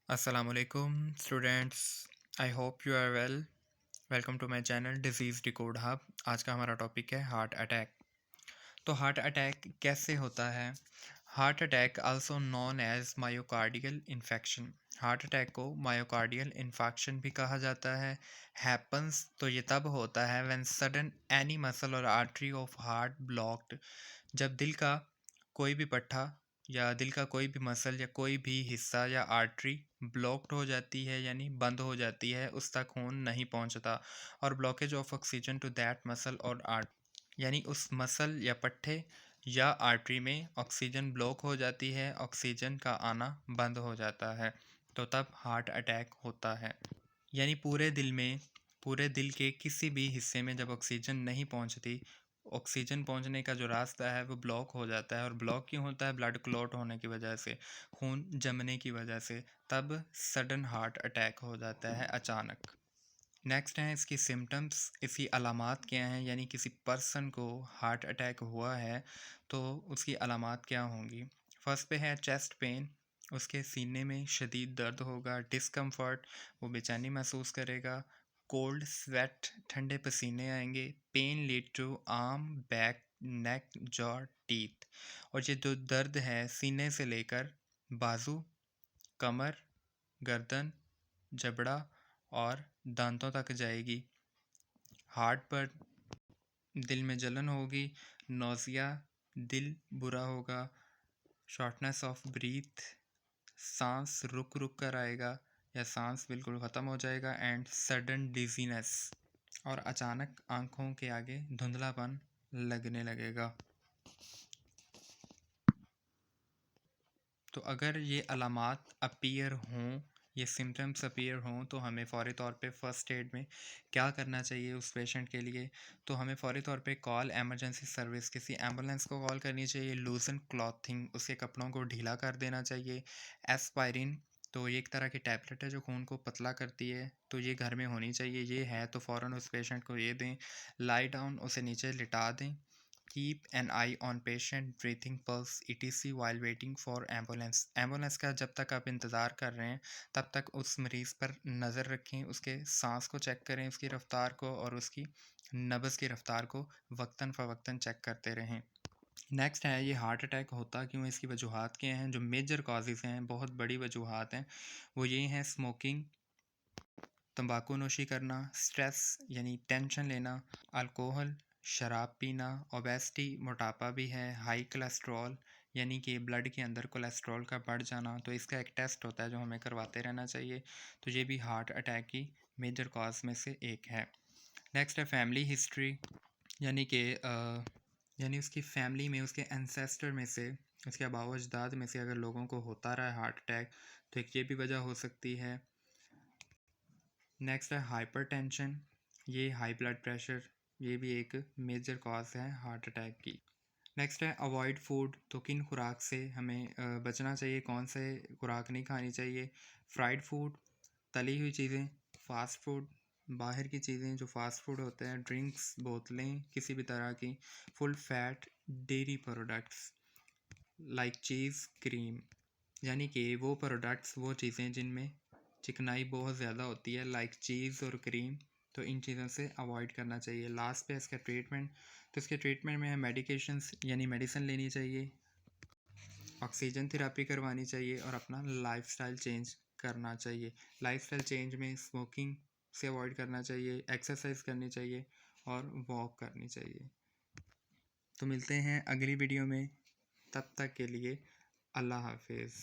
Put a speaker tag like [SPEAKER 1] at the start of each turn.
[SPEAKER 1] Assalamualaikum students, I hope you are well. Welcome to my channel disease decode hub. आज का हमारा topic है heart attack. तो heart attack कैसे होता है? Heart attack also known as myocardial infection. Heart attack को myocardial infection भी कहा जाता है। हैपन्स तो ये तब होता है व्हेन सडन एनी मसल और आर्टरी ऑफ हार्ट ब्लॉक्ड, जब दिल का कोई भी पट्टा या दिल का कोई भी मसल या कोई भी हिस्सा या आर्टरी ब्लॉक्ड हो जाती है, यानी बंद हो जाती है, उस तक खून नहीं पहुंचता। और blockage of oxygen to that muscle और आर्ट, यानी उस मसल या पट्टे या आर्टरी में ऑक्सीजन ब्लॉक हो जाती है, ऑक्सीजन का आना बंद हो जाता है, तो तब हार्ट अटैक होता है। यानी पूरे दिल के किसी भी हिस्से में जब ऑक्सीजन नहीं पहुंचती, ऑक्सीजन पहुंचने का जो रास्ता है वो ब्लॉक हो जाता है। और ब्लॉक क्यों होता है? ब्लड क्लॉट होने की वजह से, खून जमने की वजह से, तब सडन हार्ट अटैक हो जाता है अचानक। नेक्स्ट है इसकी सिम्टम्स, इसकी अलामात क्या हैं, यानी किसी पर्सन को हार्ट अटैक हुआ है तो उसकी अलामात क्या होंगी। फर्स्ट पे है चेस्ट पेन, उसके सीने में शदीद दर्द होगा। डिस्कम्फर्ट, वो बेचैनी महसूस करेगा। कोल्ड स्वेट, ठंडे पसीने आएंगे। Pain lead to arm, back, neck, jaw, teeth. और ये जो दर्द है सीने से लेकर बाजू, कमर, गर्दन, जबड़ा और दांतों तक जाएगी। हार्ट पर दिल में जलन होगी। नोज़िया, दिल बुरा होगा। शॉर्टनेस ऑफ ब्रीथ, सांस रुक रुक कर आएगा या सांस बिल्कुल ख़त्म हो जाएगा। एंड सडन डिजीनेस, और अचानक आँखों के आगे धुंधलापन लगने लगेगा। तो अगर ये अलामात अपीयर हों, ये सिम्टम्स अपीयर हों, तो हमें फ़ौरी तौर पे फ़र्स्ट एड में क्या करना चाहिए उस पेशेंट के लिए? तो हमें फ़ौरी तौर पे कॉल एमरजेंसी सर्विस, किसी एम्बुलेंस को कॉल करनी चाहिए। लूज़न क्लॉथिंग, उसके कपड़ों को ढीला कर देना चाहिए। एस्पायरिन, तो ये एक तरह की टैबलेट है जो खून को पतला करती है, तो ये घर में होनी चाहिए। ये है तो फ़ौरन उस पेशेंट को ये दें। लाई डाउन, उसे नीचे लिटा दें। Keep an I on patient breathing pulse ETC while waiting for ambulance. Ambulance का जब तक आप इंतज़ार कर रहे हैं तब तक उस मरीज़ पर नज़र रखें, उसके सांस को चेक करें, उसकी रफ़्तार को और उसकी नब्ज़ की रफ़्तार को वक्तन फ़वक्तन चेक करते रहें। नेक्स्ट है ये हार्ट अटैक होता क्यों है, इसकी वजूहात क्या हैं। जो मेजर कॉजेज़ हैं, बहुत बड़ी वजूहात हैं, वो ये हैं: स्मोकिंग, तंबाकू नोशी करना, स्ट्रेस यानी टेंशन लेना, अल्कोहल, शराब पीना, ओबेसिटी, मोटापा भी है, हाई कोलेस्ट्रॉल यानी कि ब्लड के अंदर कोलेस्ट्रॉल का बढ़ जाना। तो इसका एक टेस्ट होता है जो हमें करवाते रहना चाहिए। तो ये भी हार्ट अटैक की मेजर कॉज में से एक है। नेक्स्ट है फैमिली हिस्ट्री, यानी कि यानी उसकी फैमिली में, उसके एंसेस्टर में से, उसके आबाओ अजदाद में से अगर लोगों को होता रहा है हार्ट अटैक, तो एक ये भी वजह हो सकती है। नेक्स्ट है हाइपरटेंशन, ये हाई ब्लड प्रेशर, ये भी एक मेजर कॉज है हार्ट अटैक की। नेक्स्ट है अवॉइड फूड, तो किन खुराक से हमें बचना चाहिए, कौन से खुराक नहीं खानी चाहिए। फ्राइड फूड, तली हुई चीज़ें, फास्ट फूड, बाहर की चीज़ें जो फास्ट फूड होते हैं, ड्रिंक्स, बोतलें किसी भी तरह की, full fat dairy products like cheese, cream, यानी कि वो प्रोडक्ट्स, वो चीज़ें जिनमें चिकनाई बहुत ज़्यादा होती है, लाइक चीज़ और क्रीम, तो इन चीज़ों से अवॉइड करना चाहिए। लास्ट पे इसका ट्रीटमेंट, तो इसके ट्रीटमेंट में मेडिकेशंस यानी मेडिसिन लेनी चाहिए, ऑक्सीजन थेरेपी करवानी चाहिए और अपना लाइफस्टाइल चेंज करना चाहिए। लाइफस्टाइल चेंज में स्मोकिंग से अवॉइड करना चाहिए, एक्सरसाइज करनी चाहिए और वॉक करनी चाहिए। तो मिलते हैं अगली वीडियो में, तब तक के लिए अल्लाह हाफिज़।